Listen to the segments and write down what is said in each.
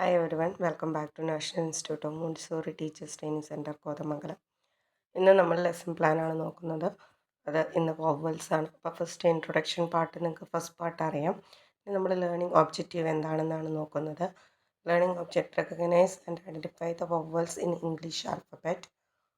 Hi everyone, welcome back to National Institute of Montessori Teachers Training Center, Kothamangalam. ഇന്ന് നമ്മൾ lesson പ്ലാനാണ് നോക്കുന്നത്. അത് ഇന്ന് വവൽസ് ആണ്. അപ്പോൾ ഫസ്റ്റ് ഇൻട്രൊഡക്ഷൻ പാർട്ട് നിങ്ങൾക്ക് ഫസ്റ്റ് പാർട്ട് അറിയാം. ഇനി നമ്മൾ ലേണിംഗ് ഒബ്ജക്റ്റീവ് എന്താണെന്നാണ് നോക്കുന്നത്. Learning object recognise and identify the vowels in English alphabet,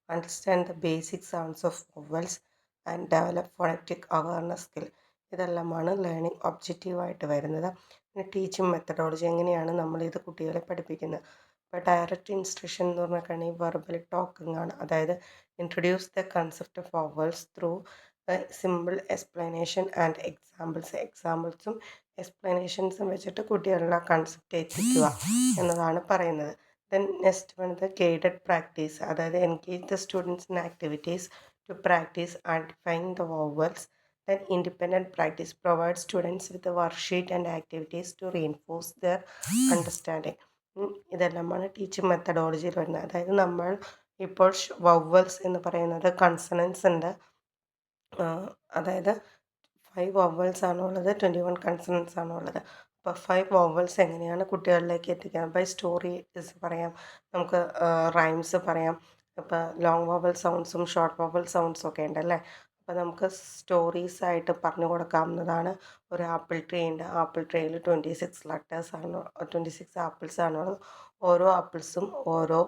understand the basic sounds of vowels and develop phonetic awareness skill. ഇതെല്ലാമാണ് ലേണിംഗ് ഒബ്ജക്റ്റീവായിട്ട് വരുന്നത്. പിന്നെ ടീച്ചിങ് മെത്തഡോളജി, എങ്ങനെയാണ് നമ്മളിത് കുട്ടികളെ പഠിപ്പിക്കുന്നത്. ഇപ്പോൾ ഡയറക്റ്റ് ഇൻസ്ട്രക്ഷൻ എന്ന് പറഞ്ഞാൽ വെർബൽ ടോക്കിംഗ് ആണ്. അതായത് introduce the concept of vowels through simple explanation and എക്സാമ്പിൾസും എക്സ്പ്ലനേഷൻസും വെച്ചിട്ട് കുട്ടികളുടെ കൺസെപ്റ്റ് എത്തിക്കുക എന്നതാണ് പറയുന്നത്. ദെൻ നെക്സ്റ്റ് വന്നത് ഗൈഡഡ് പ്രാക്ടീസ്, അതായത് engage the students in activities to practise identifying the vowels. Then independent practice provides students with a worksheet and activities to reinforce their understanding. ഇതെല്ലാമാണ് ടീച്ചിങ് മെത്തഡോളജിയിൽ വരുന്നത്. അതായത് നമ്മൾ ഇപ്പോൾ വവൽസ് എന്ന് പറയുന്നത് കൺസണൻസ് ഉണ്ട്. അതായത് 5 വവൽസ് ആണുള്ളത്, 21 കൺസണൻസ് ആണുള്ളത്. അപ്പോൾ 5 വവൽസ് എങ്ങനെയാണ് കുട്ടികളിലേക്ക് എത്തിക്കുക. ബൈ സ്റ്റോറീസ് പറയാം, നമുക്ക് റൈംസ് പറയാം. ഇപ്പോൾ ലോങ് വവൽ സൗണ്ട്സും ഷോർട്ട് വവൽ സൗണ്ട്സും ഒക്കെ ഉണ്ടല്ലേ. അപ്പോൾ നമുക്ക് സ്റ്റോറീസായിട്ട് പറഞ്ഞു കൊടുക്കാവുന്നതാണ്. ഒരു ആപ്പിൾ ട്രീ ഉണ്ട്. ആപ്പിൾ ട്രീയിൽ 26 ലെറ്റേഴ്സ് ആണ്, 26 ആപ്പിൾസ് ആണുള്ളത്. ഓരോ ആപ്പിൾസും ഓരോ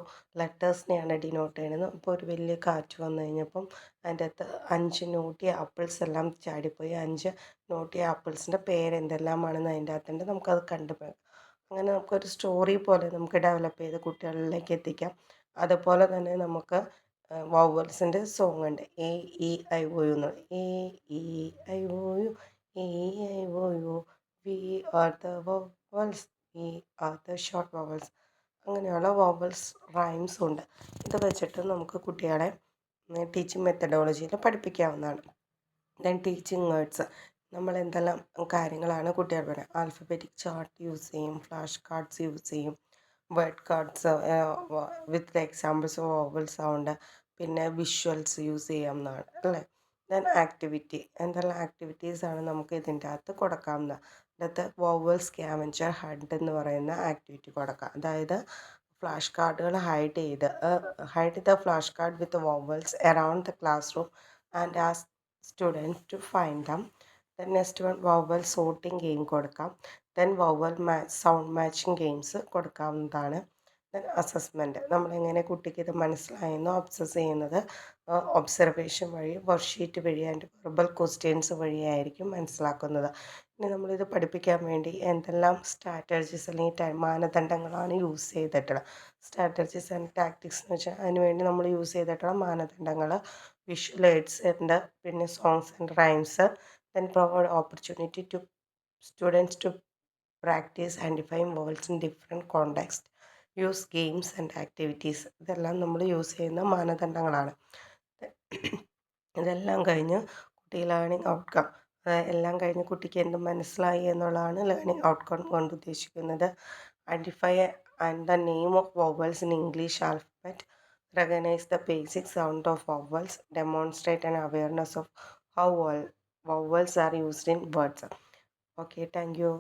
ലെറ്റേഴ്സിനെയാണ് ഡിനോട്ട് ചെയ്യുന്നത്. അപ്പോൾ ഒരു വലിയ കാറ്റ് വന്നു കഴിഞ്ഞപ്പം അതിൻ്റെ അകത്ത് 5 നോട്ടി ആപ്പിൾസ് എല്ലാം ചാടിപ്പോയി. 5 നോട്ടി ആപ്പിൾസിൻ്റെ പേരെന്തെല്ലാമാണെന്ന് അതിൻ്റെ അകത്തുണ്ട്. നമുക്കത് കണ്ടുപോകാം. അങ്ങനെ നമുക്കൊരു സ്റ്റോറി പോലെ നമുക്ക് ഡെവലപ്പ് ചെയ്ത് കുട്ടികളിലേക്ക് എത്തിക്കാം. അതുപോലെ തന്നെ നമുക്ക് വവൽസിൻ്റെ സോങ് ഉണ്ട്. A E I O U എന്ന്. A E I O U, A E I O U, we are the vowels, we are the short vowels. അങ്ങനെയുള്ള വവൽസ് റൈംസും ഉണ്ട്. ഇത് വെച്ചിട്ട് നമുക്ക് കുട്ടികളെ ടീച്ചിങ് മെത്തഡോളജിയിൽ പഠിപ്പിക്കാവുന്നതാണ്. ദെൻ ടീച്ചിങ് വേർഡ്സ്, നമ്മൾ എന്തെല്ലാം കാര്യങ്ങളാണ് കുട്ടികൾ പറയുക. ആൽഫബറ്റിക് ചാർട്ട് യൂസ് ചെയ്യും, ഫ്ലാഷ് കാർഡ്സ് യൂസ് ചെയ്യും, word cards with examples of vowel sound, പിന്നെ വിഷ്വൽസ് യൂസ് ചെയ്യാവുന്നതാണ് അല്ലേ. ദെൻ ആക്ടിവിറ്റി, എന്തെല്ലാം ആക്ടിവിറ്റീസാണ് നമുക്ക് ഇതിൻ്റെ അകത്ത് കൊടുക്കാവുന്നത്. അതിനകത്ത് വവൽ സ്കാവഞ്ചർ ഹണ്ട് എന്ന് പറയുന്ന ആക്ടിവിറ്റി കൊടുക്കാം. അതായത് ഫ്ലാഷ് കാർഡുകൾ hide the flash card with vowels around the classroom and ask students to find them. Then next one vowel sorting game കൊടുക്കാം. Then vowel sound matching games കൊടുക്കാവുന്നതാണ്. Then assessment, നമ്മളെങ്ങനെ കുട്ടിക്ക് ഇത് മനസ്സിലായെന്നോ ചെയ്യുന്നത് observation വഴി, worksheet വഴി and verbal questions വഴിയായിരിക്കും മനസ്സിലാക്കുന്നത്. ഇനി നമ്മളിത് പഠിപ്പിക്കാൻ വേണ്ടി എന്തെല്ലാം സ്ട്രാറ്റജീസ് അല്ലെങ്കിൽ മാനദണ്ഡങ്ങളാണ് യൂസ് ചെയ്തിട്ടുള്ളത്. സ്ട്രാറ്റജീസ് ആൻഡ് ടാക്ടിക്സ് എന്ന് വെച്ചാൽ അതിന് വേണ്ടി നമ്മൾ യൂസ് ചെയ്തിട്ടുള്ള മാനദണ്ഡങ്ങൾ വിഷ്വൽ എയ്ഡ്സ് ഉണ്ട്, പിന്നെ songs and rhymes. Then provide opportunity to students to practise identifying vowels in different context, use games and activities. ഇതെല്ലാം നമ്മൾ യൂസ് ചെയ്യുന്ന മാനദണ്ഡങ്ങളാണ്. ഇതെല്ലാം കഴിഞ്ഞ് കുട്ടി ലേണിംഗ് ഔട്ട്കം, എല്ലാം കഴിഞ്ഞ് കുട്ടിക്ക് എന്ത് മനസ്സിലായി എന്നുള്ളതാണ് ലേണിംഗ് ഔട്ട്കം കൊണ്ട് ഉദ്ദേശിക്കുന്നത്. Identify and the name of vowels in English alphabet, recognize the basic sound of vowels, demonstrate an awareness of how vowels are used in words. Okay, thank you.